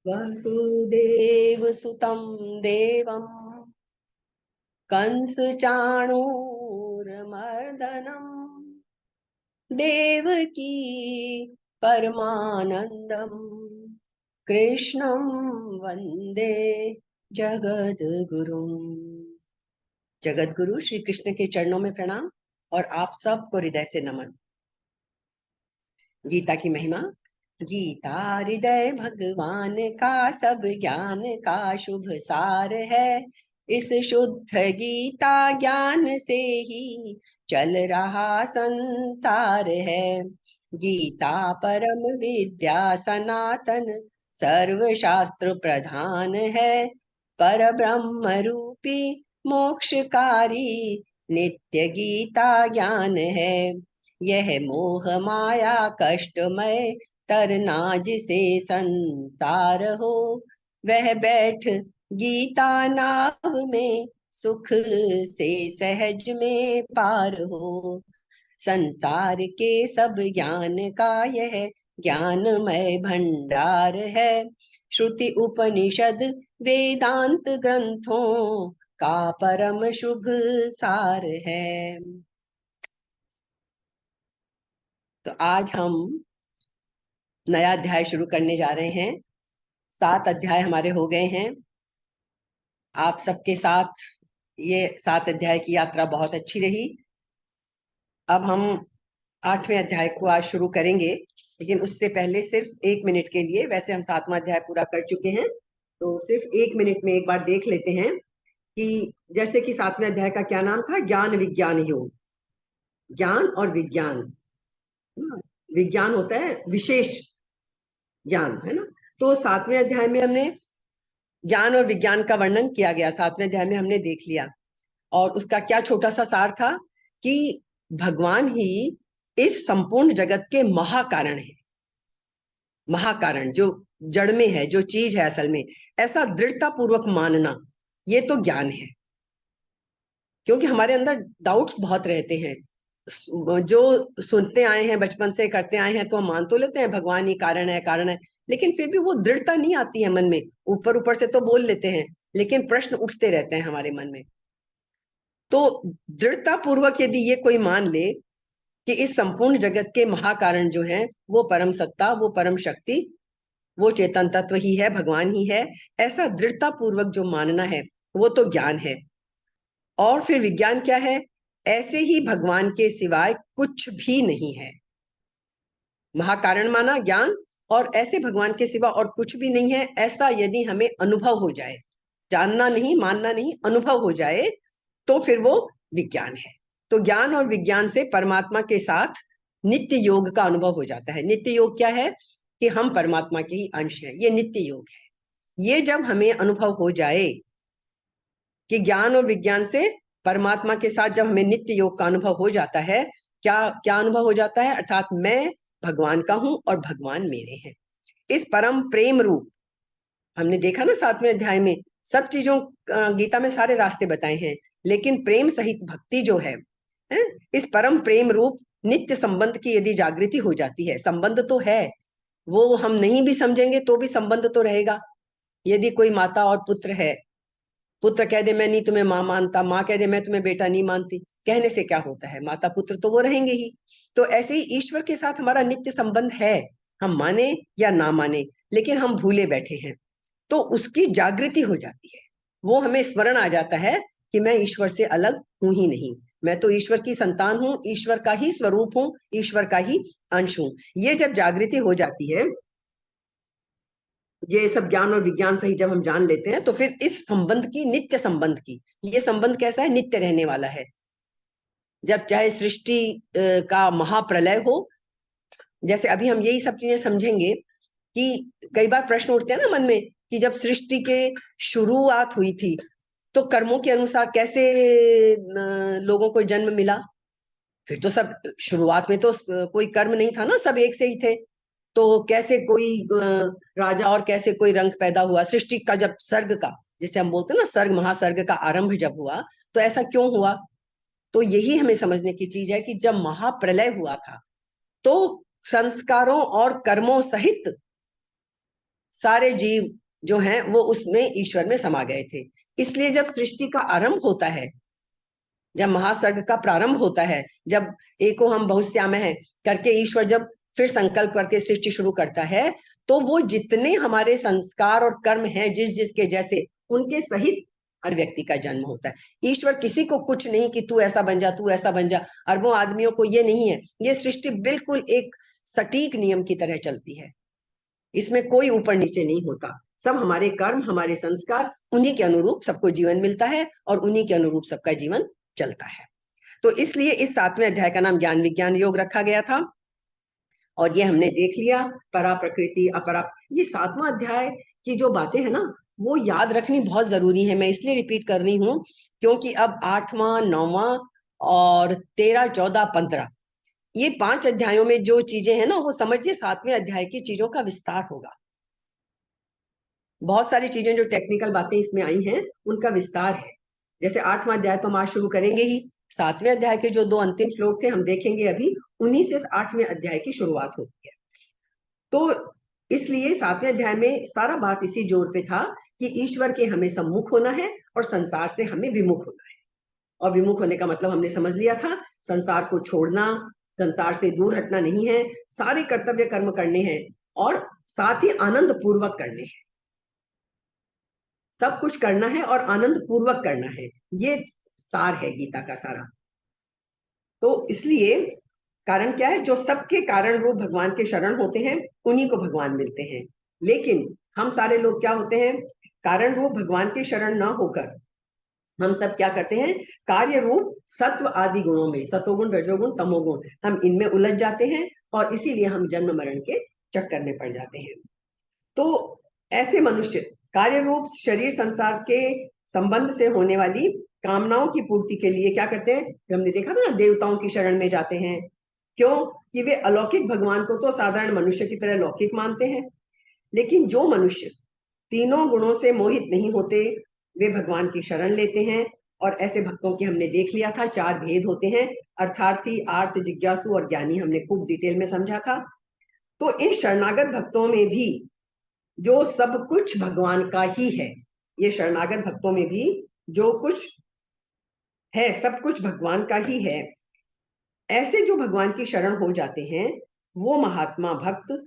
वसुदेव सुतं देवं कंस चाणूरमर्दनम् देवकी परमानंदम कृष्णं वंदे जगद्गुरुम। जगद्गुरु श्री कृष्ण के चरणों में प्रणाम और आप सबको हृदय से नमन। गीता की महिमा। गीता हृदय भगवान का सब ज्ञान का शुभ सार है। इस शुद्ध गीता ज्ञान से ही चल रहा संसार है। गीता परम विद्या सनातन सर्व शास्त्र प्रधान है। पर ब्रह्म रूपी मोक्षकारी नित्य गीता ज्ञान है। यह मोह माया कष्टमय तरना जिसे संसार हो, वह बैठ गीता नाव में सुख से सहज में पार हो। संसार के सब ज्ञान का यह ज्ञानमय भंडार है। श्रुति उपनिषद वेदांत ग्रंथों का परम शुभ सार है। तो आज हम नया अध्याय शुरू करने जा रहे हैं। 7 अध्याय हमारे हो गए हैं। आप सबके साथ ये 7 अध्याय की यात्रा बहुत अच्छी रही। अब हम 8वें अध्याय को आज शुरू करेंगे, लेकिन उससे पहले सिर्फ 1 मिनट के लिए, वैसे हम 7वां अध्याय पूरा कर चुके हैं, तो सिर्फ 1 मिनट में एक बार देख लेते हैं कि जैसे कि 7वें अध्याय का क्या नाम था, ज्ञान विज्ञान योग। ज्ञान और विज्ञान, विज्ञान होता है विशेष ज्ञान, है ना। तो 7वें अध्याय में हमने ज्ञान और विज्ञान का वर्णन किया गया, 7वें अध्याय में हमने देख लिया। और उसका क्या छोटा सा सार था कि भगवान ही इस संपूर्ण जगत के महाकारण है। महाकारण जो जड़ में है, जो चीज है असल में, ऐसा दृढ़ता पूर्वक मानना, ये तो ज्ञान है। क्योंकि हमारे अंदर डाउट्स बहुत रहते हैं, जो सुनते आए हैं, बचपन से करते आए हैं, तो हम मान तो लेते हैं भगवान ही कारण है, कारण है, लेकिन फिर भी वो दृढ़ता नहीं आती है मन में। ऊपर ऊपर से तो बोल लेते हैं, लेकिन प्रश्न उठते रहते हैं हमारे मन में। तो दृढ़ता पूर्वक यदि ये कोई मान ले कि इस संपूर्ण जगत के महाकारण जो है वो परम सत्ता, वो परम शक्ति, वो चेतन तत्व ही है, भगवान ही है, ऐसा दृढ़ता पूर्वक जो मानना है, वो तो ज्ञान है। और फिर विज्ञान क्या है? ऐसे ही भगवान के सिवाय कुछ भी नहीं है। महाकारण माना ज्ञान, और ऐसे भगवान के सिवा और कुछ भी नहीं है, ऐसा यदि हमें अनुभव हो जाए, जानना नहीं, मानना नहीं, अनुभव हो जाए, तो फिर वो विज्ञान है। तो ज्ञान और विज्ञान से परमात्मा के साथ नित्य योग का अनुभव हो जाता है। नित्य योग क्या है? कि हम परमात्मा के ही अंश हैं, ये नित्य योग है। ये जब हमें अनुभव हो जाए कि ज्ञान और विज्ञान से परमात्मा के साथ जब हमें नित्य योग का अनुभव हो जाता है, क्या क्या अनुभव हो जाता है? अर्थात मैं भगवान का हूं और भगवान मेरे हैं। इस परम प्रेम रूप, हमने देखा ना 7वें अध्याय में, सब चीजों, गीता में सारे रास्ते बताए हैं, लेकिन प्रेम सहित भक्ति जो है, इस परम प्रेम रूप नित्य संबंध की यदि जागृति हो जाती है, संबंध तो है, वो हम नहीं भी समझेंगे तो भी संबंध तो रहेगा। यदि कोई माता और पुत्र है, पुत्र कह दे मैं नहीं तुम्हें माँ मानता, माँ कह दे मैं तुम्हें बेटा नहीं मानती, कहने से क्या होता है? माता पुत्र तो वो रहेंगे ही। तो ऐसे ही ईश्वर के साथ हमारा नित्य संबंध है, हम माने या ना माने, लेकिन हम भूले बैठे हैं। तो उसकी जागृति हो जाती है, वो हमें स्मरण आ जाता है कि मैं ईश्वर से अलग हूं ही नहीं, मैं तो ईश्वर की संतान हूं, ईश्वर का ही स्वरूप हूं, ईश्वर का ही अंश हूं। ये जब जागृति हो जाती है, ये सब ज्ञान और विज्ञान सही जब हम जान लेते हैं, तो फिर इस संबंध की, नित्य संबंध की, ये संबंध कैसा है? नित्य रहने वाला है। जब चाहे सृष्टि का महाप्रलय हो, जैसे अभी हम यही सब चीजें समझेंगे कि कई बार प्रश्न उठते हैं ना मन में कि जब सृष्टि के शुरुआत हुई थी, तो कर्मों के अनुसार कैसे लोगों को जन्म मिला? फिर तो सब, शुरुआत में तो कोई कर्म नहीं था ना, सब एक से ही थे। तो कैसे कोई राजा और कैसे कोई रंग पैदा हुआ? सृष्टि का जब सर्ग का, जिसे हम बोलते हैं ना, सर्ग महासर्ग का आरंभ जब हुआ, तो ऐसा क्यों हुआ? तो यही हमें समझने की चीज है कि जब महाप्रलय हुआ था, तो संस्कारों और कर्मों सहित सारे जीव जो हैं वो उसमें ईश्वर में समा गए थे। इसलिए जब सृष्टि का आरंभ होता है, जब महासर्ग का प्रारंभ होता है, जब एको हम बहुश्याम है करके ईश्वर जब फिर संकल्प करके सृष्टि शुरू करता है, तो वो जितने हमारे संस्कार और कर्म हैं जिस जिसके जैसे, उनके सहित हर व्यक्ति का जन्म होता है। ईश्वर किसी को कुछ नहीं कि तू ऐसा बन जा, तू ऐसा बन जा, अरबों आदमियों को ये नहीं है। ये सृष्टि बिल्कुल एक सटीक नियम की तरह चलती है, इसमें कोई ऊपर नीचे नहीं होता। सब हमारे कर्म, हमारे संस्कार, उन्हीं के अनुरूप सबको जीवन मिलता है और उन्हीं के अनुरूप सबका जीवन चलता है। तो इसलिए इस 7वें अध्याय का नाम ज्ञान विज्ञान योग रखा गया था। और ये हमने देख लिया, परा प्रकृति अपरा, ये 7वां अध्याय की जो बातें हैं ना, वो याद रखनी बहुत जरूरी है। मैं इसलिए रिपीट कर रही हूँ क्योंकि अब 8वां 9वां और 13 14 15 ये 5 अध्यायों में जो चीजें हैं ना, वो समझिए 7वें अध्याय की चीजों का विस्तार होगा। बहुत सारी चीजें जो टेक्निकल बातें इसमें आई हैं उनका विस्तार है। जैसे 8वां अध्याय तो हम आज शुरू करेंगे ही, 7वें अध्याय के जो 2 अंतिम श्लोक थे हम देखेंगे अभी, उन्हीं से 8वें अध्याय की शुरुआत होती है। तो इसलिए 7वें अध्याय में सारा बात इसी जोर पे था कि ईश्वर के हमें सम्मुख होना है और संसार से हमें विमुख होना है। और विमुख होने का मतलब हमने समझ लिया था, संसार को छोड़ना, संसार से दूर हटना नहीं है, सारे कर्तव्य कर्म करने हैं और साथ ही आनंद पूर्वक करने हैं। सब कुछ करना है और आनंद पूर्वक करना है, ये सार है गीता का सारा। तो इसलिए कारण क्या है, जो सबके कारण रूप भगवान के शरण होते हैं उन्हीं को भगवान मिलते हैं। लेकिन हम सारे लोग क्या होते हैं, कारण रूप भगवान के शरण ना होकर हम सब क्या करते हैं, कार्य रूप सत्व आदि गुणों में, सतोगुण रजोगुण तमोगुण, हम इनमें उलझ जाते हैं और इसीलिए हम जन्म मरण के चक्कर में पड़ जाते हैं। तो ऐसे मनुष्य कार्य रूप शरीर संसार के संबंध से होने वाली कामनाओं की पूर्ति के लिए क्या करते हैं, हमने देखा था ना, देवताओं की शरण में जाते हैं। क्यों? कि वे अलौकिक भगवान को तो साधारण मनुष्य की तरह लौकिक मानते हैं, लेकिन जो मनुष्य तीनों गुणों से मोहित नहीं होते वे भगवान की शरण लेते हैं। और ऐसे भक्तों के हमने देख लिया था 4 भेद होते हैं, अर्थार्थी, आर्त, जिज्ञासु और ज्ञानी, हमने खूब डिटेल में समझा था। तो इन शरणागत भक्तों में भी जो सब कुछ भगवान का ही है, ये शरणागत भक्तों में भी जो कुछ है सब कुछ भगवान का ही है, ऐसे जो भगवान की शरण हो जाते हैं वो महात्मा भक्त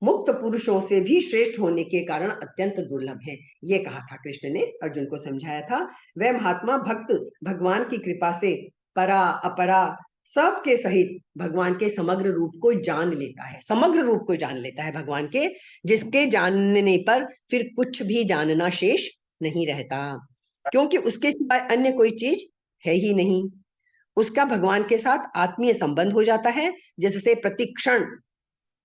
मुक्त पुरुषों से भी श्रेष्ठ होने के कारण अत्यंत दुर्लभ है। ये कहा था कृष्ण ने, अर्जुन को समझाया था। वह महात्मा भक्त भगवान की कृपा से परा अपरा सबके सहित भगवान के समग्र रूप को जान लेता है, समग्र रूप को जान लेता है भगवान के, जिसके जानने पर फिर कुछ भी जानना शेष नहीं रहता, क्योंकि उसके सिवाय अन्य कोई चीज है ही नहीं। उसका भगवान के साथ आत्मीय संबंध हो जाता है, जिससे प्रतिक्षण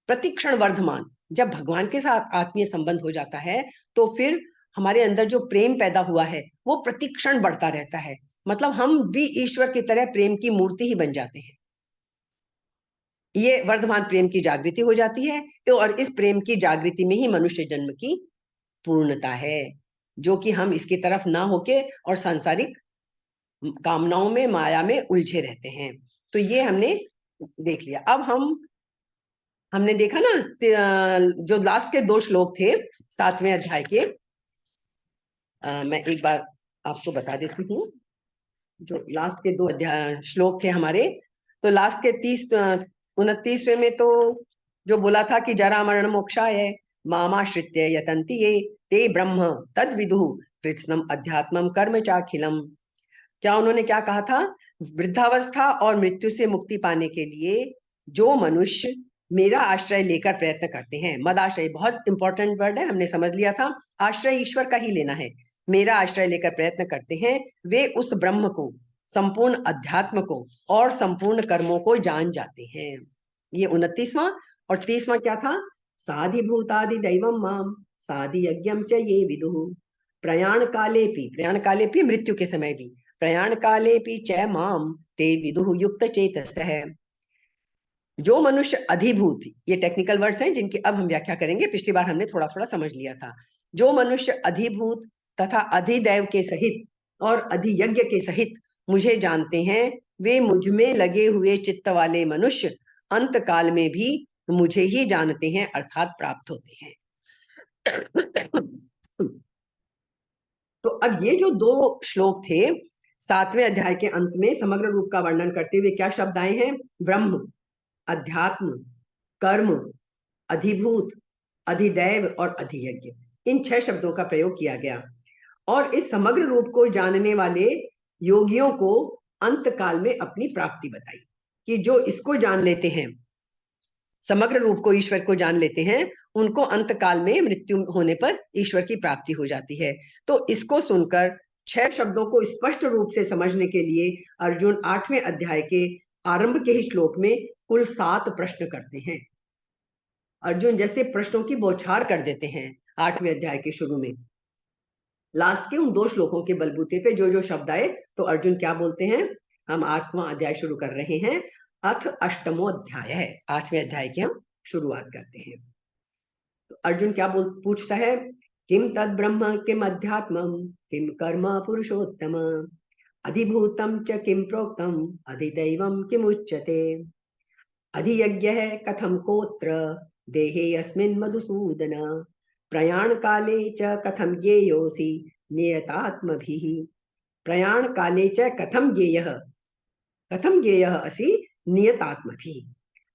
प्रतिक्षण वर्धमान, जब भगवान के साथ आत्मीय संबंध हो जाता है तो फिर हमारे अंदर जो प्रेम पैदा हुआ है वो प्रतिक्षण बढ़ता रहता है। मतलब हम भी ईश्वर की तरह प्रेम की मूर्ति ही बन जाते हैं। ये वर्धमान प्रेम की जागृति हो जाती है। तो और इस प्रेम की जागृति में ही मनुष्य जन्म की पूर्णता है, जो कि हम इसकी तरफ ना होके और सांसारिक कामनाओं में, माया में उलझे रहते हैं। तो ये हमने देख लिया। अब हमने देखा ना जो लास्ट के 2 श्लोक थे 7वें अध्याय के, मैं एक बार आपको बता देती हूँ। जो लास्ट के 2 अध्याय श्लोक थे हमारे, तो लास्ट के 29वें में तो जो बोला था कि जरा मरण मोक्षाय मामाश्रित्य यतन्ति ये ते ब्रह्म तद विदुः कृत्स्नम अध्यात्मम कर्म चाखिलम। क्या उन्होंने क्या कहा था, वृद्धावस्था और मृत्यु से मुक्ति पाने के लिए जो मनुष्य मेरा आश्रय लेकर प्रयत्न करते हैं, मद आश्रय बहुत इंपॉर्टेंट वर्ड है, हमने समझ लिया था, आश्रय ईश्वर का ही लेना है, मेरा आश्रय लेकर प्रयत्न करते हैं, वे उस ब्रह्म को, संपूर्ण अध्यात्म को और संपूर्ण कर्मों को जान जाते हैं। ये 29वां। और 30वां क्या था, साधि भूतादि दैवम माम साधि यज्ञम च ये विदुः प्रयाण काले भी मृत्यु के समय भी, प्रयाण काले भी च माम ते विदुः युक्त चेतसः। जो मनुष्य अधिभूत, ये टेक्निकल वर्ड्स हैं जिनकी अब हम व्याख्या करेंगे, पिछली बार हमने थोड़ा थोड़ा समझ लिया था। जो मनुष्य अधिभूत तथा अधिदैव के सहित और अधियज्ञ के सहित मुझे जानते हैं, वे मुझ में लगे हुए चित्त वाले मनुष्य अंत काल में भी मुझे ही जानते हैं, अर्थात प्राप्त होते हैं। तो अब ये जो दो श्लोक थे, 7वें अध्याय के अंत में समग्र रूप का वर्णन करते हुए क्या शब्द आए हैं? ब्रह्म, अध्यात्म, कर्म, अधिभूत, अधिदैव और अधियज्ञ। इन 6 शब्दों का प्रयोग किया गया और इस समग्र रूप को जानने वाले योगियों को अंत काल में अपनी प्राप्ति बताई कि जो इसको जान लेते हैं, समग्र रूप को, ईश्वर को जान लेते हैं, उनको अंत काल में मृत्यु होने पर ईश्वर की प्राप्ति हो जाती है। तो इसको सुनकर 6 शब्दों को स्पष्ट रूप से समझने के लिए अर्जुन 8वें अध्याय के आरंभ के ही श्लोक में कुल 7 प्रश्न करते हैं। अर्जुन जैसे प्रश्नों की बौछार कर देते हैं 8वें अध्याय के शुरू में। लास्ट के उन 2 श्लोकों के बलबूते पे जो जो शब्द आए, तो अर्जुन क्या बोलते हैं? हम 8वां अध्याय शुरू कर रहे हैं। अथ अष्टमो अध्याय है, 8वें अध्याय की हम शुरुआत करते हैं। तो अर्जुन क्या पूछता है? किम तद ब्रह्म किम अध्यात्मम किम कर्म पुरुषोत्तम अधिभूतम च किम प्रोक्तम अधिदैवम किम उच्यते अधियज्ञः कथम कोत्र देहे अस्मिन् मधुसूदन प्रयाण काले च कथम ज्ञेयोऽसि नियतात्मभिः प्रयाण काले च कथम ज्ञेयः असि नियतात्मभिः।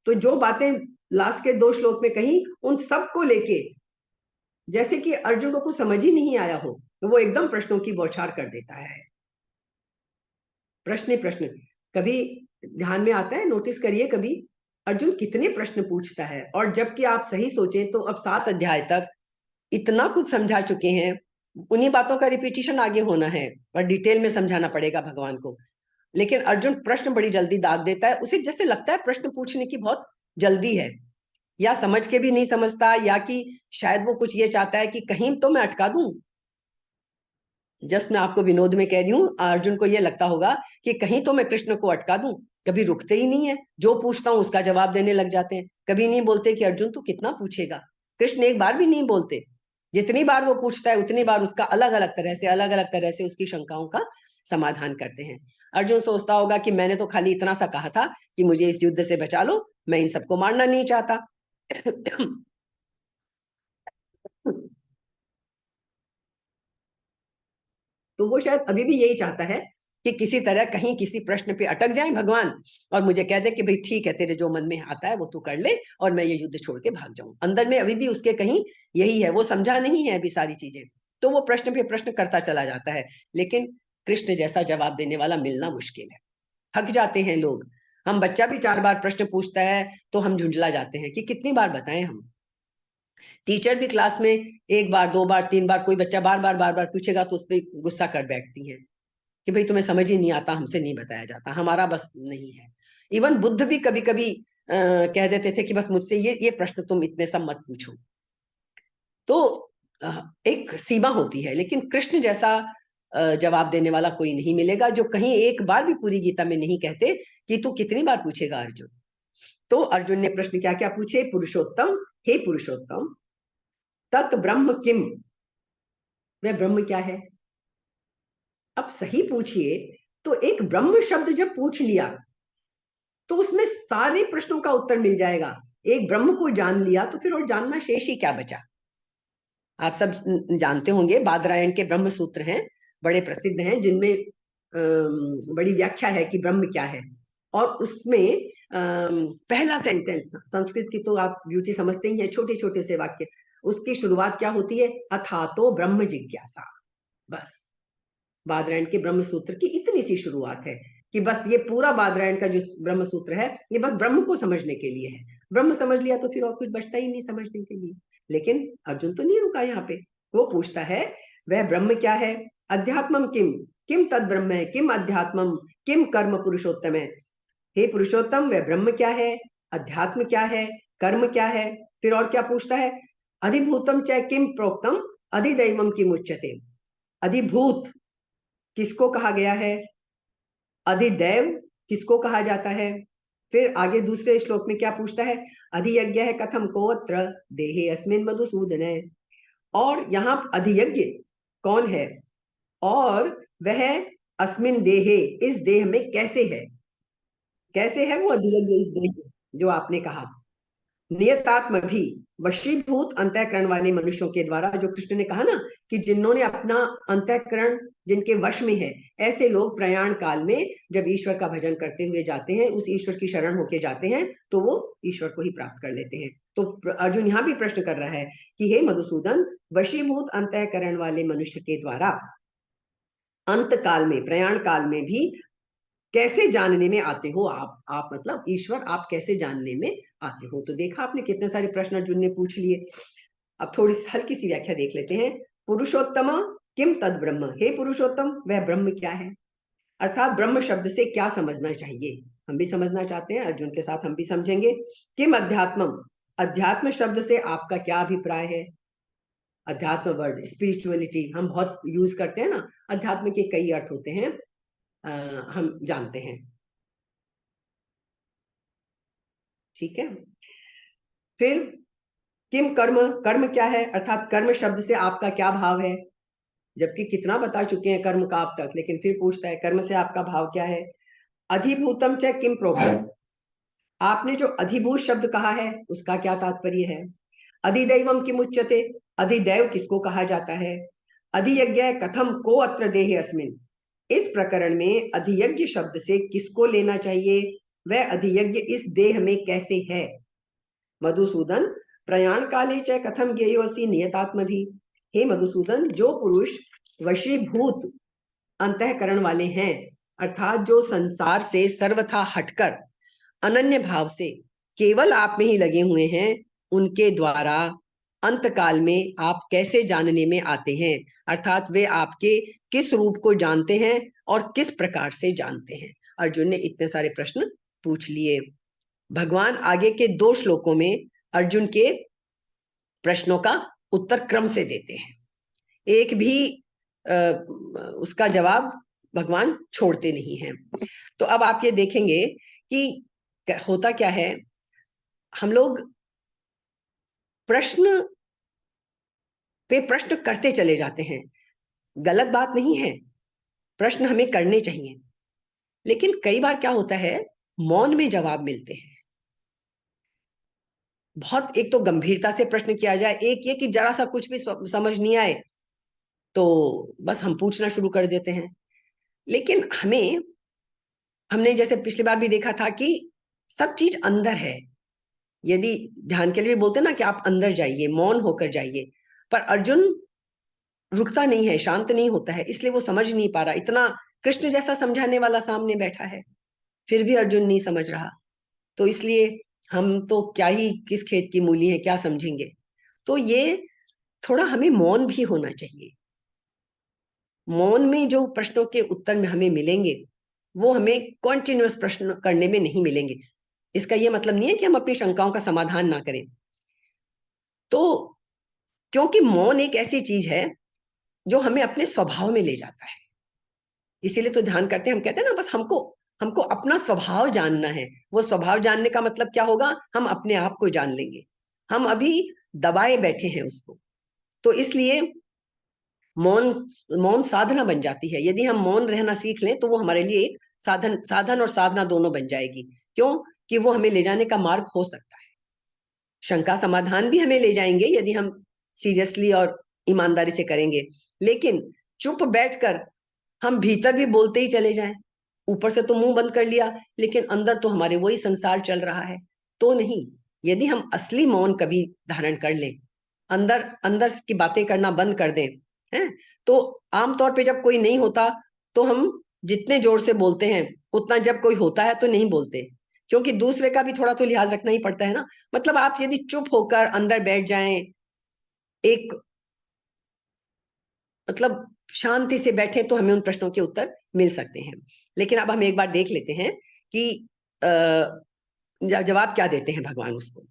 तो जो बातें लास्ट के 2 श्लोक में कही, उन सब को लेके जैसे कि अर्जुन को कुछ समझ ही नहीं आया हो, तो वो एकदम प्रश्नों की बौछार कर देता है। प्रश्न प्रश्न कभी ध्यान में आता है, नोटिस करिए कभी अर्जुन कितने प्रश्न पूछता है। और जबकि आप सही सोचें तो अब 7 अध्याय तक इतना कुछ समझा चुके हैं, उन्हीं बातों का रिपीटिशन आगे होना है और डिटेल में समझाना पड़ेगा भगवान को। लेकिन अर्जुन प्रश्न बड़ी जल्दी दाग देता है। उसे जैसे लगता है प्रश्न पूछने की बहुत जल्दी है, या समझ के भी नहीं समझता, या कि शायद वो कुछ ये चाहता है कि कहीं तो मैं अटका दूं। जस्ट मैं आपको विनोद में कह रही हूँ, अर्जुन को ये लगता होगा कि कहीं तो मैं कृष्ण को अटका दूं। कभी रुकते ही नहीं है, जो पूछता हूं उसका जवाब देने लग जाते हैं। कभी नहीं बोलते कि अर्जुन तू कितना पूछेगा। कृष्ण एक बार भी नहीं बोलते। जितनी बार वो पूछता है उतनी बार उसका अलग अलग तरह से उसकी शंकाओं का समाधान करते हैं। अर्जुन सोचता होगा कि मैंने तो खाली इतना सा कहा था कि मुझे इस युद्ध से बचा लो, मैं इन सबको मारना नहीं चाहता। तो वो शायद अभी भी यही चाहता है कि किसी तरह कहीं किसी प्रश्न पे अटक जाए भगवान और मुझे कह दे कि भाई ठीक है, तेरे जो मन में आता है वो तू कर ले और मैं ये युद्ध छोड़ के भाग जाऊं। अंदर में अभी भी उसके कहीं यही है, वो समझा नहीं है अभी सारी चीजें। तो वो प्रश्न पे प्रश्न करता चला जाता है, लेकिन कृष्ण जैसा जवाब देने वाला मिलना मुश्किल है। थक जाते हैं लोग। हम बच्चा भी 4 बार प्रश्न पूछता है तो हम झुंझला जाते हैं कि कितनी बार बताएं हम। टीचर भी क्लास में 1 बार 2 बार 3 बार, कोई बच्चा बार बार पूछेगा तो उस पर गुस्सा कर बैठती है कि भाई तुम्हें समझ ही नहीं आता, हमसे नहीं बताया जाता, हमारा बस नहीं है। इवन बुद्ध भी कभी कभी कह देते थे कि बस मुझसे ये प्रश्न तुम इतने सब मत पूछो। तो एक सीमा होती है, लेकिन कृष्ण जैसा जवाब देने वाला कोई नहीं मिलेगा, जो कहीं एक बार भी पूरी गीता में नहीं कहते कि तू कितनी बार पूछेगा अर्जुन। तो अर्जुन ने प्रश्न क्या क्या पूछे? पुरुषोत्तम, हे पुरुषोत्तम, तत् ब्रह्म किम, वह ब्रह्म क्या है? अब सही पूछिए तो एक ब्रह्म शब्द जब पूछ लिया तो उसमें सारे प्रश्नों का उत्तर मिल जाएगा। एक ब्रह्म को जान लिया तो फिर और जानना शेष ही क्या बचा। आप सब जानते होंगे, बादरायण के ब्रह्म सूत्र हैं, बड़े प्रसिद्ध हैं, जिनमें बड़ी व्याख्या है कि ब्रह्म क्या है। और उसमें पहला सेंटेंस, संस्कृत की तो आप ब्यूटी समझते ही हैं, छोटे छोटे से वाक्य, उसकी शुरुआत क्या होती है? अथा तो ब्रह्म जिज्ञासा। बस बादरायण के ब्रह्म सूत्र की इतनी सी शुरुआत है कि बस ये पूरा बादरायण का जो ब्रह्म सूत्र है, ये बस ब्रह्म को समझने के लिए है। ब्रह्म समझ लिया तो फिर और कुछ बचता ही नहीं समझने के लिए। लेकिन अर्जुन तो नहीं रुका यहाँ पे, वो पूछता है वह ब्रह्म क्या है? अध्यात्मम किम, किम तद ब्रह्म है, किम अध्यात्मम, किम कर्म पुरुषोत्तम है। हे पुरुषोत्तम, वह ब्रह्म क्या है, अध्यात्म क्या है, कर्म क्या है? फिर और क्या पूछता है? अधिभूतम च किम प्रोक्तम अधिदैवम किम उच्यते। अधिभूत किसको कहा गया है? अधिदैव किसको कहा जाता है? फिर आगे दूसरे श्लोक में क्या पूछता है? अधियज्ञ है कथम कोत्र देहे अस्मिन मधुसूदन। और यहाँ अधियज्ञ कौन है और वह अस्मिन देहे, इस देह में कैसे है? कैसे है वो अधियज्ञ इस देह में, जो आपने कहा? नियतात्म भी, वशीभूत अंतःकरण वाले मनुष्यों के द्वारा, जो कृष्ण ने कहा ना कि जिन्होंने अपना अंतःकरण जिनके वश में है, ऐसे लोग प्रयाण काल में जब ईश्वर का भजन करते हुए जाते हैं, उस ईश्वर की शरण होके जाते हैं, तो वो ईश्वर को ही प्राप्त कर लेते हैं। तो अर्जुन यहाँ भी प्रश्न कर रहा है कि हे मधुसूदन, वशीभूत अंतःकरण वाले मनुष्य के द्वारा अंत काल में, प्रयाण काल में भी कैसे जानने में आते हो आप मतलब ईश्वर, आप कैसे जानने में आते हो? तो देखा आपने कितने सारे प्रश्न अर्जुन ने पूछ लिए। अब थोड़ी हल्की सी व्याख्या देख लेते हैं। पुरुषोत्तम किम तद ब्रह्म, हे पुरुषोत्तम वह ब्रह्म क्या है, अर्थात ब्रह्म शब्द से क्या समझना चाहिए, हम भी समझना चाहते हैं, अर्जुन के साथ हम भी समझेंगे। किम अध्यात्मम, अध्यात्म शब्द से आपका क्या अभिप्राय है? अध्यात्म वर्ड स्पिरिचुअलिटी हम बहुत यूज करते हैं ना, अध्यात्म के कई अर्थ होते हैं, हम जानते हैं। ठीक है, फिर किम कर्म, कर्म क्या है, अर्थात कर्म शब्द से आपका क्या भाव है, जबकि कितना बता चुके हैं कर्म का आप तक, लेकिन फिर पूछता है कर्म से आपका भाव क्या है। अधिभूतम च किम प्रोक्तम, आपने जो अधिभूत शब्द कहा है उसका क्या तात्पर्य है। अधिदैवम किम उच्यते, अधिदैव किसको कहा जाता है। अधियज्ञ कथम को अत्र देहे अस्मिन, इस प्रकरण में अधियज्ञ शब्द से किसको लेना चाहिए, वह अधियज्ञ इस देह में कैसे है। मधुसूदन प्रयाण काले च कथम ज्ञेयोऽसि नियतात्म भी, हे मधुसूदन जो पुरुष वशीभूत अंतःकरण वाले हैं, अर्थात जो संसार से सर्वथा हटकर अनन्य भाव से केवल आप में ही लगे हुए हैं, उनके द्वारा अंत काल में आप कैसे जानने में आते हैं, अर्थात वे आपके किस रूप को जानते हैं और किस प्रकार से जानते हैं। अर्जुन ने इतने सारे प्रश्न पूछ लिए। भगवान आगे के 2 श्लोकों में अर्जुन के प्रश्नों का उत्तर क्रम से देते हैं, एक भी उसका जवाब भगवान छोड़ते नहीं हैं। तो अब आप ये देखेंगे कि होता क्या है, हम लोग प्रश्न पे प्रश्न करते चले जाते हैं, गलत बात नहीं है, प्रश्न हमें करने चाहिए, लेकिन कई बार क्या होता है, मौन में जवाब मिलते हैं। बहुत एक तो गंभीरता से प्रश्न किया जाए, एक ये कि जरा सा कुछ भी समझ नहीं आए तो बस हम पूछना शुरू कर देते हैं। लेकिन हमने जैसे पिछली बार भी देखा था कि सब चीज अंदर है। यदि ध्यान के लिए भी बोलते ना कि आप अंदर जाइए, मौन होकर जाइए, पर अर्जुन रुकता नहीं है, शांत नहीं होता है, इसलिए वो समझ नहीं पा रहा। इतना कृष्ण जैसा समझाने वाला सामने बैठा है, फिर भी अर्जुन नहीं समझ रहा, तो इसलिए हम तो क्या ही किस खेत की मूली है, क्या समझेंगे। तो ये थोड़ा हमें मौन भी होना चाहिए। मौन में जो प्रश्नों के उत्तर में हमें मिलेंगे, वो हमें कॉन्टिन्यूअस प्रश्न करने में नहीं मिलेंगे। इसका यह मतलब नहीं है कि हम अपनी शंकाओं का समाधान ना करें। तो क्योंकि मौन एक ऐसी चीज है जो हमें अपने स्वभाव में ले जाता है, इसीलिए तो ध्यान करते हैं। हम कहते हैं ना, बस हमको हमको अपना स्वभाव जानना है। वो स्वभाव जानने का मतलब क्या होगा, हम अपने आप को जान लेंगे। हम अभी दबाए बैठे हैं उसको, तो इसलिए मौन मौन साधना बन जाती है। यदि हम मौन रहना सीख लें तो वो हमारे लिए एक साधन और साधना दोनों बन जाएगी। क्यों कि वो हमें ले जाने का मार्ग हो सकता है। शंका समाधान भी हमें ले जाएंगे यदि हम सीरियसली और ईमानदारी से करेंगे। लेकिन चुप बैठकर हम भीतर भी बोलते ही चले जाएं, ऊपर से तो मुंह बंद कर लिया लेकिन अंदर तो हमारे वही संसार चल रहा है, तो नहीं। यदि हम असली मौन कभी धारण कर लें, अंदर अंदर की बातें करना बंद कर दें, हैं, तो आमतौर पे जब कोई नहीं होता तो हम जितने जोर से बोलते हैं उतना जब कोई होता है तो नहीं बोलते, क्योंकि दूसरे का भी थोड़ा तो लिहाज रखना ही पड़ता है ना। मतलब आप यदि चुप होकर अंदर बैठ जाएं, एक मतलब शांति से बैठे, तो हमें उन प्रश्नों के उत्तर मिल सकते हैं। लेकिन अब हम एक बार देख लेते हैं कि जवाब क्या देते हैं भगवान उसको।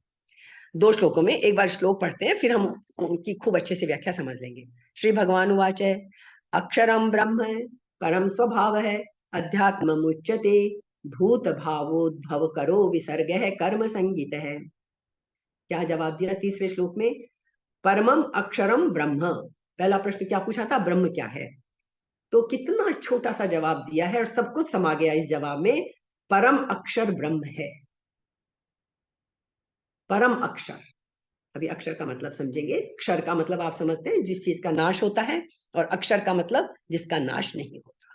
2 श्लोकों में एक बार श्लोक पढ़ते हैं, फिर हम उनकी खूब अच्छे से व्याख्या समझ लेंगे। श्री भगवान उवाच अक्षरम ब्रह्म परम स्वभाव है अध्यात्म उच्यते भूत भावोद्भव करो विसर्ग है कर्म संगीत है। क्या जवाब दिया तीसरे श्लोक में, परमम अक्षरम ब्रह्म। पहला प्रश्न क्या पूछा था, ब्रह्म क्या है, तो कितना छोटा सा जवाब दिया है और सब कुछ समा गया इस जवाब में। परम अक्षर ब्रह्म है। परम अक्षर। अभी अक्षर का मतलब समझेंगे। अक्षर का मतलब आप समझते हैं जिस चीज का नाश होता है, और अक्षर का मतलब जिसका नाश नहीं होता।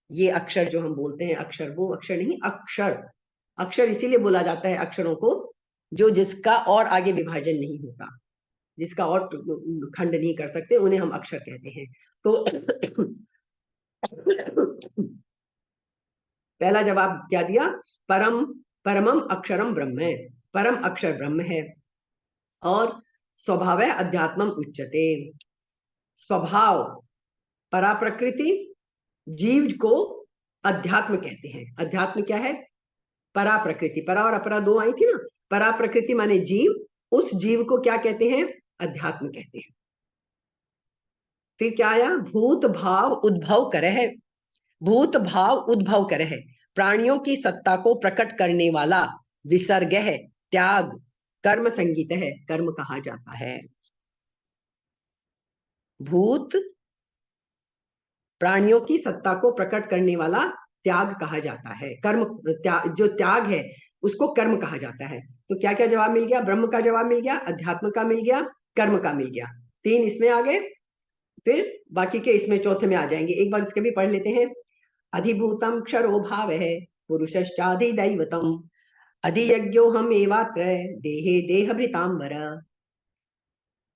ये अक्षर जो हम बोलते हैं अक्षर, वो अक्षर नहीं, अक्षर। अक्षर इसीलिए बोला जाता है अक्षरों को जो जिसका और आगे विभाजन नहीं होता, जिसका और खंड नहीं कर सकते, उन्हें हम अक्षर कहते हैं। तो पहला जवाब क्या दिया? परम, परमम अक्षरम ब्रह्म है, परम अक्षर ब्रह्म है। और स्वभाव अध्यात्मम उच्चते, स्वभाव परा प्रकृति, जीव को अध्यात्म कहते हैं। अध्यात्म क्या है? परा प्रकृति। परा और अपरा दो आई थी ना। परा प्रकृति माने जीव, उस जीव को क्या कहते हैं? अध्यात्म कहते हैं। फिर क्या आया? भूत भाव उद्भव करह, भूत भाव उद्भव करह, प्राणियों की सत्ता को प्रकट करने वाला, विसर्ग है, त्याग, कर्म संगीत है, कर्म कहा जाता है। भूत प्राणियों की सत्ता को प्रकट करने वाला त्याग कहा जाता है। कर्म जो त्याग है उसको कर्म कहा जाता है। तो क्या क्या जवाब मिल गया? ब्रह्म का जवाब मिल गया, अध्यात्म का मिल गया, कर्म का मिल गया। 3 इसमें आ गए। फिर बाकी के इसमें चौथे में आ जाएंगे। एक बार इसके भी पढ़ लेते हैं। अधिभूतम क्षरो भाव है, पुरुषश्चाधिदैवतम, अधियज्ञो हम एवात्र देहे देहभृतांबर।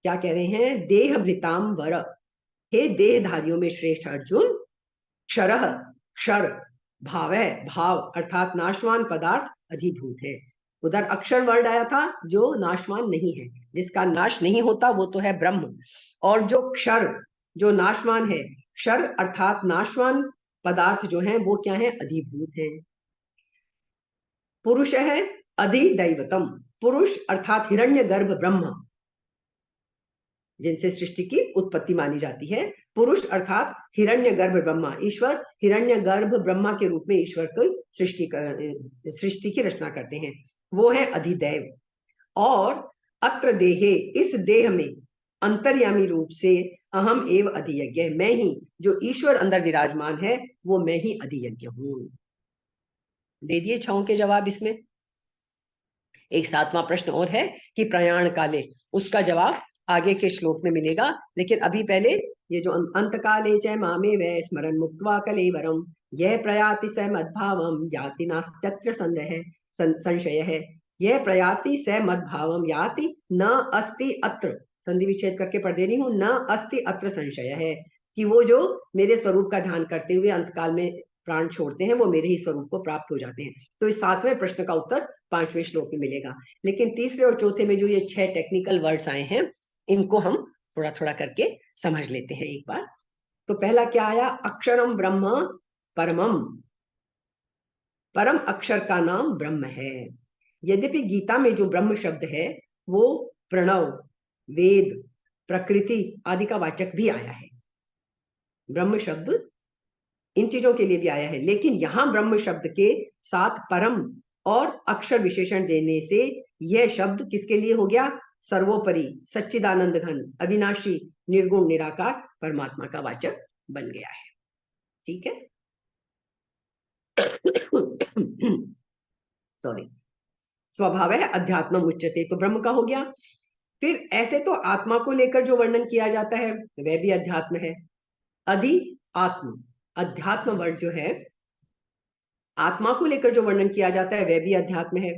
क्या कह रहे हैं? देहभृतांबर, हे देहधारियों में श्रेष्ठ अर्जुन, क्षरः क्षर, भाव है भाव अर्थात नाशवान पदार्थ, अधिभूत है। उधर अक्षर वर्ड आया था जो नाशवान नहीं है, जिसका नाश नहीं होता, वो तो है ब्रह्म। और जो क्षर, जो नाशवान है, क्षर अर्थात नाशवान पदार्थ जो है वो क्या है? अधिभूत है। पुरुष है अधिदैवतम, पुरुष अर्थात हिरण्यगर्भ ब्रह्म, जिनसे सृष्टि की उत्पत्ति मानी जाती है। पुरुष अर्थात हिरण्यगर्भ ब्रह्मा, ईश्वर हिरण्यगर्भ ब्रह्मा के रूप में ईश्वर को सृष्टि की रचना करते हैं, वो है अधिदैव। और अत्र देहे, इस देह में अंतर्यामी रूप से अहम एव अधियज्ञ, मैं ही, जो ईश्वर अंदर विराजमान है वो मैं ही अधियज्ञ हूं। दे दिए 6 के जवाब इसमें। एक 7वां प्रश्न और है कि प्रयाण काले, उसका जवाब आगे के श्लोक में मिलेगा। लेकिन अभी पहले ये जो अंत काले च मामे वै स्मरण मुक्त्वा कलेवरम, यह प्रयाति स मद्भावम याति नास्त्यत्र संशय है। यह प्रयाति स मद्भावम याति न अस्ति अत्र, संधि विच्छेद करके पढ़ दे रही हूं, न अस्ति अत्र संशय है, कि वो जो मेरे स्वरूप का ध्यान करते हुए अंतकाल में प्राण छोड़ते हैं वो मेरे ही स्वरूप को प्राप्त हो जाते हैं। तो इस 7वें प्रश्न का उत्तर 5वें श्लोक में मिलेगा। लेकिन तीसरे और चौथे में जो ये 6 टेक्निकल वर्ड्स आए हैं, इनको हम थोड़ा थोड़ा करके समझ लेते हैं एक बार। तो पहला क्या आया? अक्षरम ब्रह्म परमम, परम अक्षर का नाम ब्रह्म है। यद्यपि गीता में जो ब्रह्म शब्द है वो प्रणव, वेद, प्रकृति आदि का वाचक भी आया है। ब्रह्म शब्द इन चीजों के लिए भी आया है, लेकिन यहां ब्रह्म शब्द के साथ परम और अक्षर विशेषण देने से यह शब्द किसके लिए हो गया? सर्वोपरि, सच्चिदानंद घन, अविनाशी, निर्गुण, निराकार परमात्मा का वाचक बन गया है। ठीक है। सॉरी। स्वभाव है अध्यात्म उच्चते, तो ब्रह्म का हो गया। फिर ऐसे तो आत्मा को लेकर जो वर्णन किया जाता है वह भी अध्यात्म है। अधि आत्म, अध्यात्म वर्ड जो है, आत्मा को लेकर जो वर्णन किया जाता है वह भी अध्यात्म है।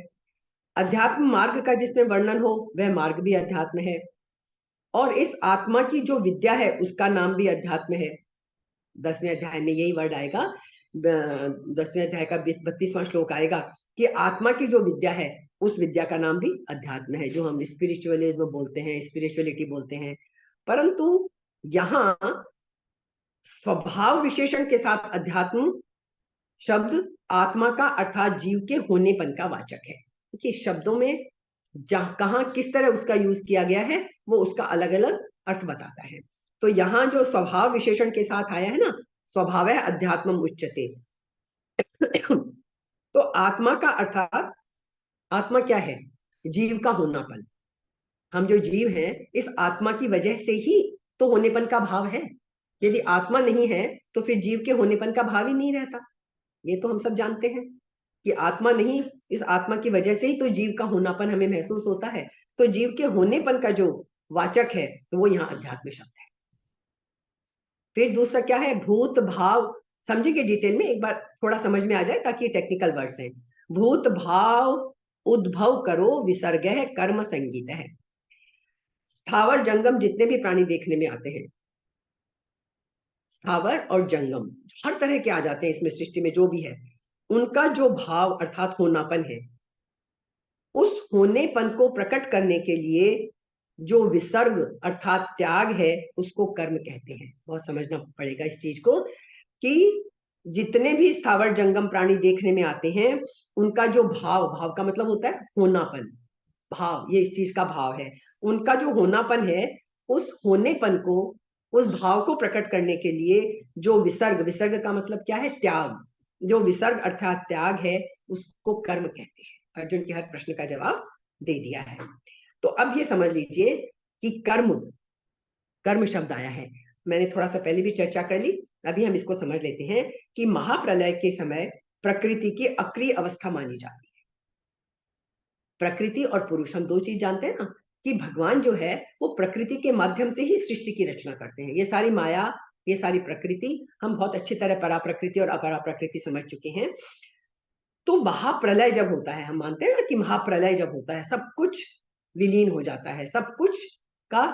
अध्यात्म मार्ग का जिसमें वर्णन हो वह मार्ग भी अध्यात्म है। और इस आत्मा की जो विद्या है उसका नाम भी अध्यात्म है। 10वें अध्याय में यही वर्ड आएगा, 10वें अध्याय का 32वां श्लोक आएगा कि आत्मा की जो विद्या है उस विद्या का नाम भी अध्यात्म है, जो हम स्पिरिचुअलिज्म बोलते हैं, स्पिरिचुअलिटी बोलते हैं। परंतु यहाँ स्वभाव विशेषण के साथ अध्यात्म शब्द आत्मा का अर्थात जीव के होनेपन का वाचक है। कि शब्दों में जहां कहां किस तरह उसका यूज किया गया है वो उसका अलग अलग अर्थ बताता है। तो यहां जो स्वभाव विशेषण के साथ आया है ना, स्वभाव है अध्यात्म उच्चते, तो आत्मा का अर्थात आत्मा क्या है? जीव का होनापन। हम जो जीव हैं इस आत्मा की वजह से ही तो होनेपन का भाव है। यदि आत्मा नहीं है तो फिर जीव के होनेपन का भाव ही नहीं रहता। ये तो हम सब जानते हैं कि आत्मा नहीं इस आत्मा की वजह से ही तो जीव का होनापन हमें महसूस होता है। तो जीव के होनेपन का जो वाचक है वो यहाँ अध्यात्म शब्द है। फिर दूसरा क्या है, भूत भाव। समझेंगे डिटेल में, एक बार थोड़ा समझ में आ जाए ताकि ये टेक्निकल वर्ड्स हैं। भूत भाव उद्भव करो विसर्ग है कर्म संगीत है। स्थावर जंगम जितने भी प्राणी देखने में आते हैं, स्थावर और जंगम हर तरह के आ जाते हैं इसमें, सृष्टि में जो भी है, उनका जो भाव अर्थात होनापन है, उस होनेपन को प्रकट करने के लिए जो विसर्ग अर्थात त्याग है उसको कर्म कहते हैं। बहुत समझना पड़ेगा इस चीज को कि जितने भी स्थावर जंगम प्राणी देखने में आते हैं, उनका जो भाव, भाव का मतलब होता है होनापन, भाव ये इस चीज का भाव है, उनका जो होनापन है, उस होनेपन को, उस भाव को प्रकट करने के लिए जो विसर्ग, विसर्ग का मतलब क्या है, त्याग, जो विसर्ग अर्थात त्याग है उसको कर्म कहते हैं। अर्जुन के हर प्रश्न का जवाब दे दिया है। तो अब ये समझ लीजिए कि कर्म, कर्म शब्द आया है, मैंने थोड़ा सा पहले भी चर्चा कर ली, अभी हम इसको समझ लेते हैं कि महाप्रलय के समय प्रकृति की अक्रिय अवस्था मानी जाती है। प्रकृति और पुरुष हम दो चीज जानते हैं ना, कि भगवान जो है वो प्रकृति के माध्यम से ही सृष्टि की रचना करते हैं। ये सारी माया, ये सारी प्रकृति, हम बहुत अच्छी तरह परा प्रकृति और अपरा प्रकृति समझ चुके हैं। तो महाप्रलय जब होता है, हम मानते हैं ना कि महाप्रलय जब होता है, सब कुछ विलीन हो जाता है, सब कुछ का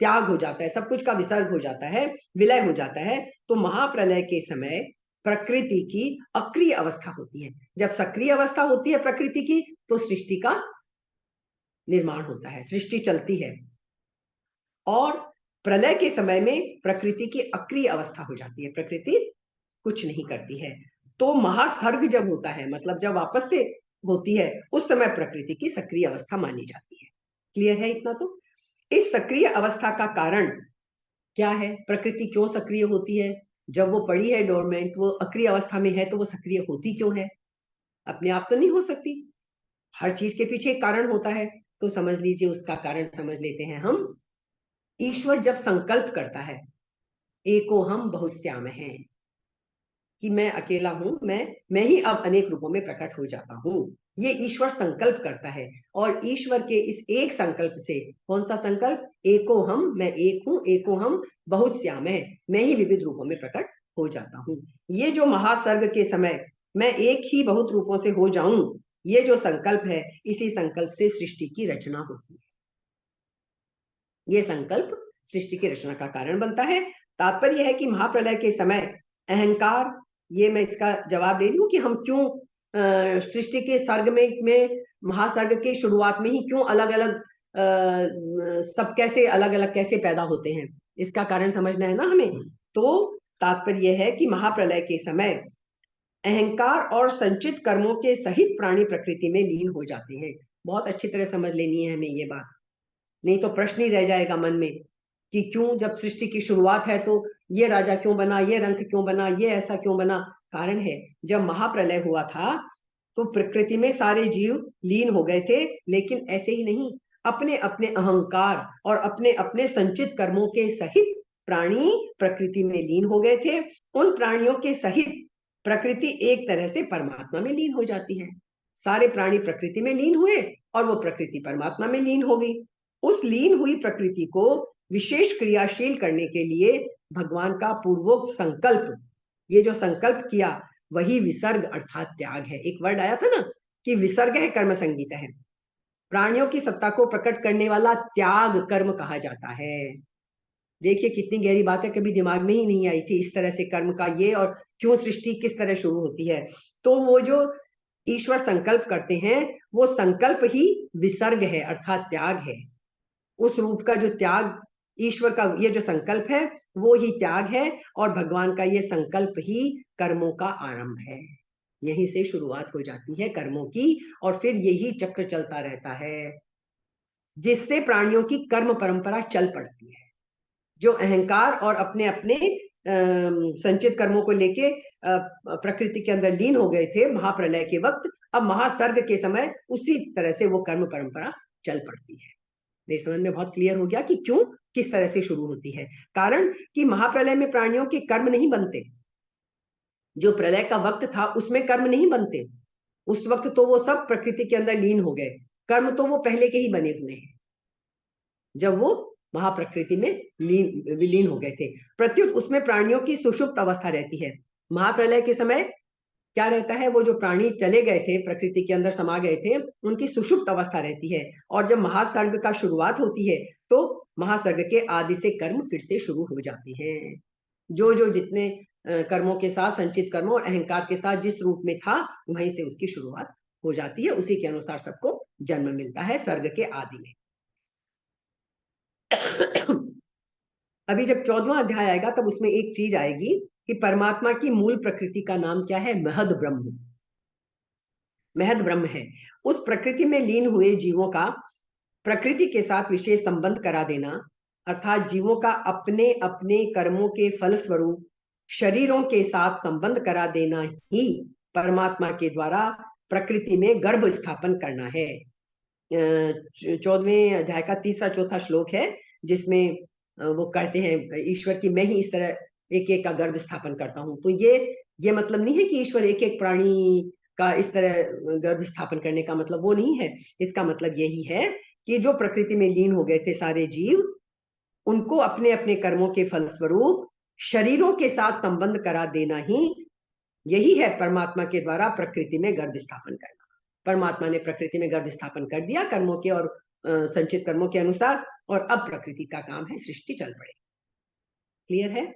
त्याग हो जाता है, सब कुछ का विसर्ग हो जाता है, विलय हो जाता है। तो महाप्रलय के समय प्रकृति की अक्रिय अवस्था होती है। जब सक्रिय अवस्था होती है प्रकृति की, तो सृष्टि का निर्माण होता है, सृष्टि चलती है। और प्रलय के समय में प्रकृति की अक्रिय अवस्था हो जाती है, प्रकृति कुछ नहीं करती है। तो महासर्ग जब होता है, मतलब जब वापस से होती है, उस समय प्रकृति की सक्रिय अवस्था मानी जाती है। क्लियर है इतना? तो इस सक्रिय अवस्था का कारण क्या है, प्रकृति क्यों सक्रिय होती है? जब वो पड़ी है डोरमेंट, वो अक्रिय अवस्था में है, तो वो सक्रिय होती क्यों है? अपने आप तो नहीं हो सकती, हर चीज के पीछे एक कारण होता है। तो समझ लीजिए उसका कारण समझ लेते हैं हम। ईश्वर जब संकल्प करता है, एको हम बहुश्याम हैं, कि मैं अकेला हूं, मैं ही अब अनेक रूपों में प्रकट हो जाता हूं, ये ईश्वर संकल्प करता है। और ईश्वर के इस एक संकल्प से, कौन सा संकल्प, एको हम, मैं एक हूं, एको हम बहुश्याम है, मैं ही विविध रूपों में प्रकट हो जाता हूं। ये जो महासर्ग के समय मैं एक ही बहुत रूपों से हो जाऊं, ये जो संकल्प है, इसी संकल्प से सृष्टि की रचना होती है। ये संकल्प सृष्टि की रचना का कारण बनता है। तात्पर्य है कि महाप्रलय के समय अहंकार, ये मैं इसका जवाब दे रही हूँ कि हम क्यों सृष्टि के सर्ग में महासर्ग के शुरुआत में ही क्यों अलग अलग सब कैसे अलग अलग कैसे पैदा होते हैं, इसका कारण समझना है ना हमें। तो तात्पर्य है कि महाप्रलय के समय अहंकार और संचित कर्मों के सहित प्राणी प्रकृति में लीन हो जाते हैं। बहुत अच्छी तरह समझ लेनी है हमें ये बात, नहीं तो प्रश्न ही रह जाएगा मन में कि क्यों, जब सृष्टि की शुरुआत है तो ये राजा क्यों बना, ये रंग क्यों बना, ये ऐसा क्यों बना। कारण है, जब महाप्रलय हुआ था तो प्रकृति में सारे जीव लीन हो गए थे, लेकिन ऐसे ही नहीं, अपने अपने अहंकार और अपने अपने संचित कर्मों के सहित प्राणी प्रकृति में लीन हो गए थे। उन प्राणियों के सहित प्रकृति एक तरह से परमात्मा में लीन हो जाती है। सारे प्राणी प्रकृति में लीन हुए और वो प्रकृति परमात्मा में लीन हो गई। उस लीन हुई प्रकृति को विशेष क्रियाशील करने के लिए भगवान का पूर्वोक्त संकल्प, ये जो संकल्प किया वही विसर्ग अर्थात त्याग है। एक वर्ड आया था ना कि विसर्ग है कर्म संगीत है, प्राणियों की सत्ता को प्रकट करने वाला त्याग कर्म कहा जाता है। देखिए कितनी गहरी बात है, कभी दिमाग में ही नहीं आई थी इस तरह से कर्म का ये, और क्यों सृष्टि किस तरह शुरू होती है। तो वो जो ईश्वर संकल्प करते हैं, वो संकल्प ही विसर्ग है अर्थात त्याग है। उस रूप का जो त्याग, ईश्वर का ये जो संकल्प है वो ही त्याग है, और भगवान का ये संकल्प ही कर्मों का आरंभ है। यहीं से शुरुआत हो जाती है कर्मों की, और फिर यही चक्र चलता रहता है जिससे प्राणियों की कर्म परंपरा चल पड़ती है। जो अहंकार और अपने अपने संचित कर्मों को लेके प्रकृति के अंदर लीन हो गए थे महाप्रलय के वक्त, अब महासर्ग के समय उसी तरह से वो कर्म परंपरा चल पड़ती है। मेरे समझ में बहुत क्लियर हो गया कि क्यों, किस तरह से शुरू होती है। कारण कि महाप्रलय में प्राणियों के कर्म नहीं बनते, जो प्रलय का वक्त था उसमें कर्म नहीं बनते, उस वक्त तो वो सब प्रकृति के अंदर लीन हो गए। कर्म तो वो पहले के ही बने हुए हैं जब वो महाप्रकृति में विलीन हो गए थे। प्रत्युत उसमें प्राणियों की सुषुप्त अवस्था रहती है। महाप्रलय के समय क्या रहता है, वो जो प्राणी चले गए थे प्रकृति के अंदर समा गए थे, उनकी सुषुप्त अवस्था रहती है। और जब महासर्ग का शुरुआत होती है तो महासर्ग के आदि से कर्म फिर से शुरू हो जाते हैं। जो जो जितने कर्मों के साथ, संचित कर्मों और अहंकार के साथ जिस रूप में था, वहीं से उसकी शुरुआत हो जाती है। उसी के अनुसार सबको जन्म मिलता है सर्ग के आदि में। अभी जब 14वां अध्याय आएगा तब उसमें एक चीज आएगी कि परमात्मा की मूल प्रकृति का नाम क्या है, महद ब्रह्म। महद ब्रह्म है। उस प्रकृति में लीन हुए जीवों का प्रकृति के साथ विशेष संबंध करा देना, अर्थात जीवों का अपने अपने कर्मों के फल स्वरूप शरीरों के साथ संबंध करा देना ही परमात्मा के द्वारा प्रकृति में गर्भ स्थापन करना है। 14वें अध्याय का तीसरा चौथा श्लोक है जिसमें वो कहते हैं ईश्वर की मैं ही इस तरह एक एक का गर्भ स्थापन करता हूं। तो ये मतलब नहीं है कि ईश्वर एक एक प्राणी का इस तरह गर्भ स्थापन करने का मतलब वो नहीं है। इसका मतलब यही है कि जो प्रकृति में लीन हो गए थे सारे जीव, उनको अपने अपने कर्मों के फल स्वरूप शरीरों के साथ संबंध करा देना ही, यही है परमात्मा के द्वारा प्रकृति में गर्भ स्थापन करना। परमात्मा ने प्रकृति में गर्भ स्थापन कर दिया कर्मों के और संचित कर्मों के अनुसार, और अब प्रकृति का काम है सृष्टि चल पड़े। क्लियर है?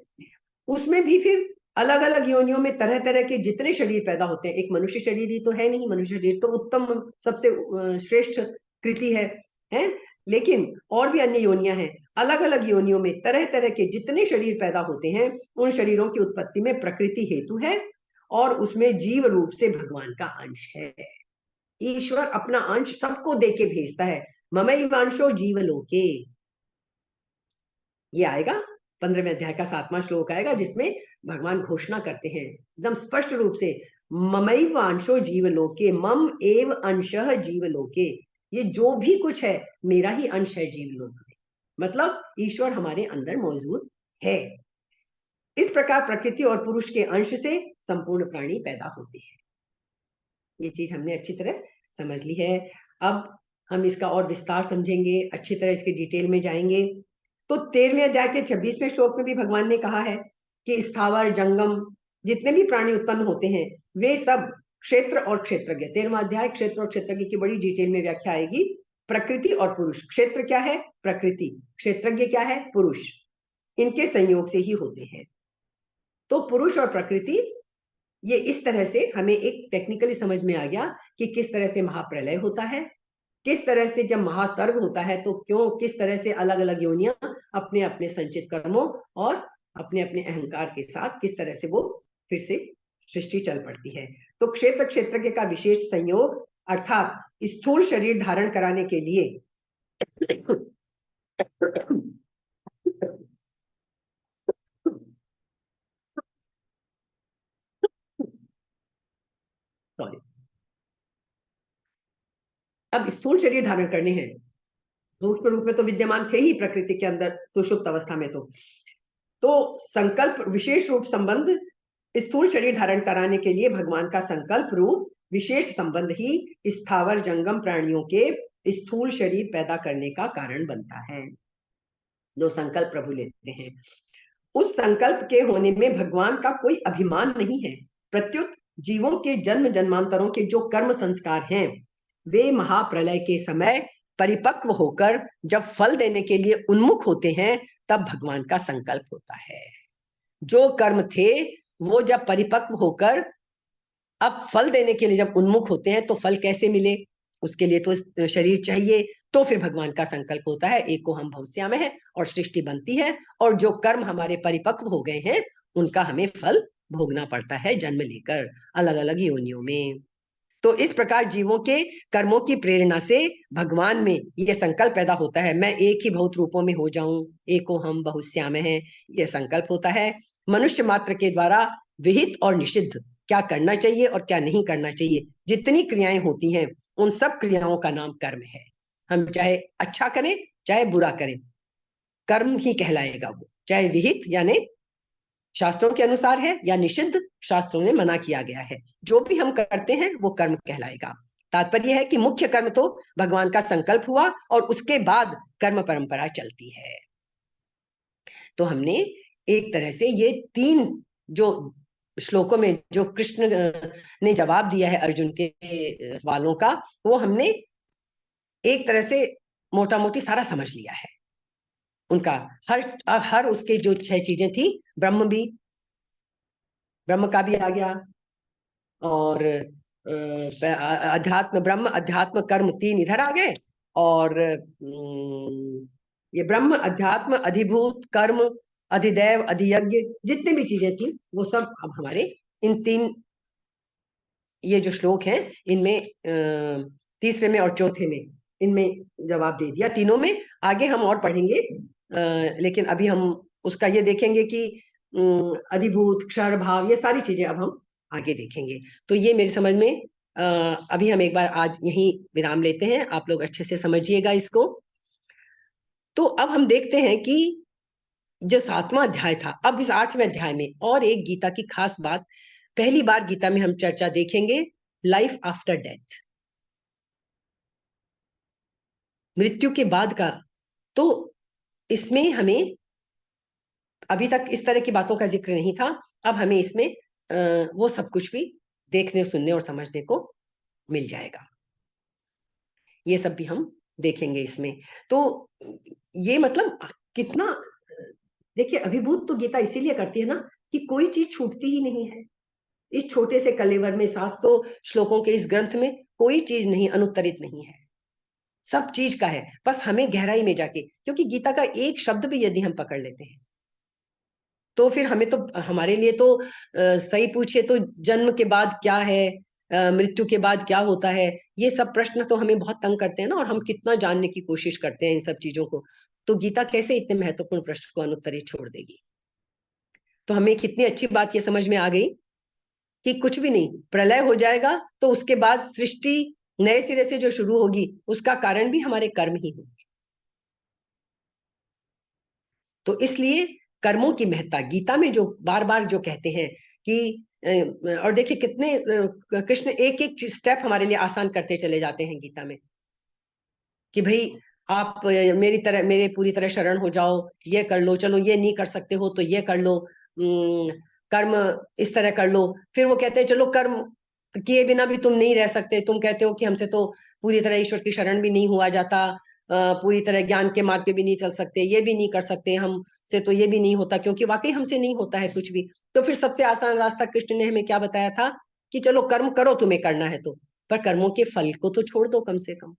उसमें भी फिर अलग अलग योनियों में तरह तरह के जितने शरीर पैदा होते हैं, एक मनुष्य शरीर ही तो है नहीं, मनुष्य शरीर तो उत्तम सबसे श्रेष्ठ कृति है, लेकिन और भी अन्य योनियां हैं। अलग अलग योनियों में तरह तरह के जितने शरीर पैदा होते हैं, उन शरीरों की उत्पत्ति में प्रकृति हेतु है और उसमें जीव रूप से भगवान का अंश है। ईश्वर अपना अंश सबको देके भेजता है। ममैवांशो जीवलोके, ये आएगा 15वें अध्याय का 7वां श्लोक आएगा जिसमें भगवान घोषणा करते हैं एकदम स्पष्ट रूप से, ममैवांशो जीवलोके, मम एव अंशः जीवलोके, ये जो भी कुछ है मेरा ही अंश है जीवलोक में। मतलब ईश्वर हमारे अंदर मौजूद है। इस प्रकार प्रकृति और पुरुष के अंश से संपूर्ण प्राणी पैदा होते हैं। ये चीज हमने अच्छी तरह समझ ली है। अब हम इसका और विस्तार समझेंगे, अच्छी तरह इसके डिटेल में जाएंगे। तो 13वें अध्याय के 26वें श्लोक में भी भगवान ने कहा है कि स्थावर जंगम जितने भी प्राणी उत्पन्न होते हैं वे सब क्षेत्र और क्षेत्रज्ञ, 13वां अध्याय क्षेत्र और क्षेत्रज्ञ की बड़ी डिटेल में व्याख्या आएगी। प्रकृति और पुरुष, क्षेत्र क्या है प्रकृति, क्षेत्रज्ञ क्या है पुरुष, इनके संयोग से ही होते हैं। तो पुरुष और प्रकृति, ये इस तरह से हमें एक टेक्निकली समझ में आ गया कि किस तरह से महाप्रलय होता है, किस तरह से जब महासर्ग होता है तो क्यों किस तरह से अलग अलग योनियां अपने अपने संचित कर्मों और अपने अपने अहंकार के साथ किस तरह से वो फिर से सृष्टि चल पड़ती है। तो क्षेत्र क्षेत्रज्ञ का विशेष संयोग, अर्थात स्थूल शरीर धारण कराने के लिए सॉरी, अब स्थूल शरीर धारण करने हैं, सूक्ष्म रूप में तो विद्यमान थे ही प्रकृति के अंदर सुषुप्त अवस्था में। तो संकल्प विशेष रूप संबंध, स्थूल शरीर धारण कराने के लिए भगवान का संकल्प रूप विशेष संबंध ही स्थावर जंगम प्राणियों के स्थूल शरीर पैदा करने का कारण बनता है। जो संकल्प प्रभु लेते हैं, उस संकल्प के होने में भगवान का कोई अभिमान नहीं है। प्रत्युत जीवों के जन्म जन्मांतरों के जो कर्म संस्कार हैं, वे महाप्रलय के समय परिपक्व होकर जब फल देने के लिए उन्मुख होते हैं, तब भगवान का संकल्प होता है। जो कर्म थे वो जब परिपक्व होकर अब फल देने के लिए जब उन्मुख होते हैं, तो फल कैसे मिले, उसके लिए तो शरीर चाहिए। तो फिर भगवान का संकल्प होता है, एको हम भविष्या में है और सृष्टि बनती है, और जो कर्म हमारे परिपक्व हो गए हैं उनका हमें फल भोगना पड़ता है जन्म लेकर अलग अलग योनियों में। तो इस प्रकार जीवों के कर्मों की प्रेरणा से भगवान में यह संकल्प पैदा होता है, मैं एक ही बहुत रूपों में हो जाऊं, एको हम बहुश्याम है, यह संकल्प होता है। मनुष्य मात्र के द्वारा विहित और निषिद्ध, क्या करना चाहिए और क्या नहीं करना चाहिए, जितनी क्रियाएं होती हैं उन सब क्रियाओं का नाम कर्म है। हम चाहे अच्छा करें चाहे बुरा करें, कर्म ही कहलाएगा वो, चाहे विहित यानी शास्त्रों के अनुसार है या निषिद्ध, शास्त्रों में मना किया गया है। जो भी हम करते हैं वो कर्म कहलाएगा। तात्पर्य है कि मुख्य कर्म तो भगवान का संकल्प हुआ और उसके बाद कर्म परंपरा चलती है। तो हमने एक तरह से ये 3 जो श्लोकों में जो कृष्ण ने जवाब दिया है अर्जुन के सवालों का, वो हमने एक तरह से मोटा मोटी सारा समझ लिया है। उनका हर उसके जो 6 चीजें थी, ब्रह्म का भी आ गया, और अध्यात्म ब्रह्म अध्यात्म कर्म 3 इधर आ गए, और ये ब्रह्म अध्यात्म अधिभूत कर्म अधिदैव अधियज्ञ जितने भी चीजें थी वो सब अब हमारे इन 3 ये जो श्लोक हैं इनमें तीसरे में और चौथे में इनमें जवाब दे दिया। तीनों में आगे हम और पढ़ेंगे, लेकिन अभी हम उसका ये देखेंगे कि अधिभूत क्षर भाव ये सारी चीजें अब हम आगे देखेंगे। तो ये मेरी समझ में अभी हम एक बार आज यहीं विराम लेते हैं, आप लोग अच्छे से समझिएगा इसको। तो अब हम देखते हैं कि जो 7वां अध्याय था, अब इस 8वें अध्याय में और एक गीता की खास बात, पहली बार गीता में हम चर्चा देखेंगे लाइफ आफ्टर डेथ, मृत्यु के बाद का। तो इसमें हमें अभी तक इस तरह की बातों का जिक्र नहीं था, अब हमें इसमें वो सब कुछ भी देखने सुनने और समझने को मिल जाएगा। ये सब भी हम देखेंगे इसमें। तो ये मतलब कितना, देखिए अभिभूत तो गीता इसीलिए करती है ना कि कोई चीज छूटती ही नहीं है। इस छोटे से कलेवर में 700 श्लोकों के इस ग्रंथ में कोई चीज नहीं अनुत्तरित नहीं है, सब चीज का है। बस हमें गहराई में जाके, क्योंकि गीता का एक शब्द भी यदि हम पकड़ लेते हैं तो फिर हमें तो, हमारे लिए तो सही पूछे तो जन्म के बाद क्या है, मृत्यु के बाद क्या होता है, ये सब प्रश्न तो हमें बहुत तंग करते हैं ना, और हम कितना जानने की कोशिश करते हैं इन सब चीजों को। तो गीता कैसे इतने महत्वपूर्ण प्रश्न को अनुत्तरित छोड़ देगी। तो हमें कितनी अच्छी बात ये समझ में आ गई कि कुछ भी नहीं, प्रलय हो जाएगा तो उसके बाद सृष्टि नए सिरे से जो शुरू होगी उसका कारण भी हमारे कर्म ही होंगे। तो इसलिए कर्मों की महत्ता गीता में जो बार बार जो कहते हैं कि और देखिए कितने कृष्ण एक एक स्टेप हमारे लिए आसान करते चले जाते हैं गीता में, कि भाई आप मेरी तरह, मेरे पूरी तरह शरण हो जाओ, ये कर लो, चलो ये नहीं कर सकते हो तो ये कर लो, कर्म इस तरह कर लो। फिर वो कहते हैं चलो कर्म किए बिना भी तुम नहीं रह सकते, तुम कहते हो कि हमसे तो पूरी तरह ईश्वर की शरण भी नहीं हुआ जाता, पूरी तरह ज्ञान के मार्ग पे भी नहीं चल सकते, ये भी नहीं कर सकते हमसे, तो ये भी नहीं होता, क्योंकि वाकई हमसे नहीं होता है कुछ भी। तो फिर सबसे आसान रास्ता कृष्ण ने हमें क्या बताया था कि चलो कर्म करो, तुम्हें करना है तो, पर कर्मों के फल को तो छोड़ दो कम से कम।